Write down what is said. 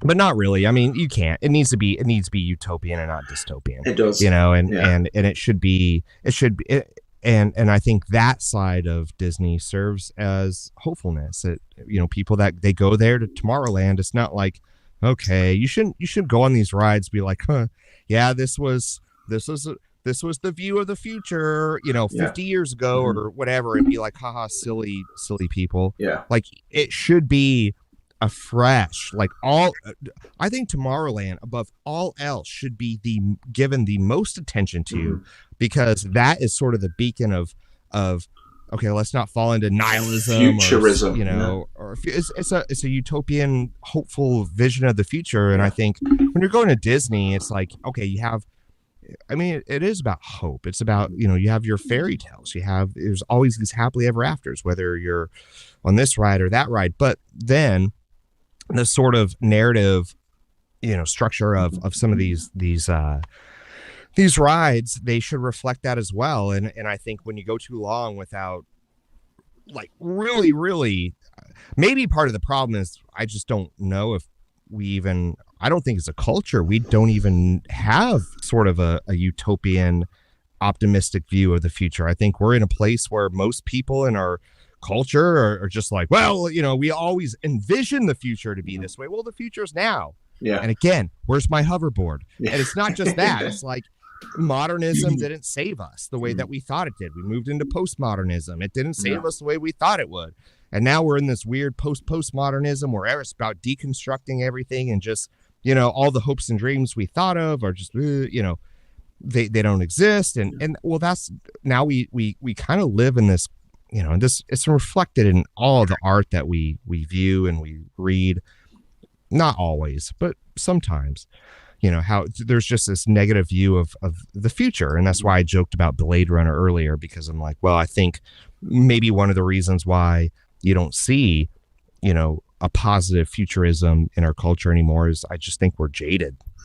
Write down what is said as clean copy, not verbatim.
but not really. I mean, you can't. It needs to be utopian and not dystopian. It does. You know, and Yeah. and and it should be. It should be. And I think that side of Disney serves as hopefulness. It, people that they go there to Tomorrowland. It's not like, okay, you shouldn't go on these rides. Be like, huh, yeah, this was the view of the future, Yeah. 50 years ago Hmm. or whatever, and be like, haha, silly people. Yeah. Like, it should be a fresh, like, all. I think Tomorrowland, above all else, should be given the most attention to, Hmm. because that is sort of the beacon of okay, let's not fall into nihilism, or Futurism. Yeah. or it's a utopian, hopeful vision of the future. And I Yeah. think when you're going to Disney, it's like, okay, you have. I mean, it is about hope. It's about, you have your fairy tales. There's always these happily ever afters, whether you're on this ride or that ride. But then the sort of narrative, structure of some of these rides, they should reflect that as well. And I think when you go too long without, like, really, really, maybe part of the problem is I just don't know if I don't think as a culture, we don't even have sort of a utopian, optimistic view of the future. I think we're in a place where most people in our culture are just like, well, we always envision the future to be this way. Well, the future is now. Yeah. And again, where's my hoverboard? Yeah. And it's not just that. It's like, modernism didn't save us the way that we thought it did. We moved into postmodernism. It didn't save us the way we thought it would. And now we're in this weird postmodernism where it's about deconstructing everything, and just, all the hopes and dreams we thought of are just, they don't exist. And well, that's now we kind of live in this, this, it's reflected in all the art that we view and we read. Not always, but sometimes. How there's just this negative view of the future. And that's why I joked about Blade Runner earlier, because I'm like, well, I think maybe one of the reasons why you don't see, a positive futurism in our culture anymore is I just think we're jaded.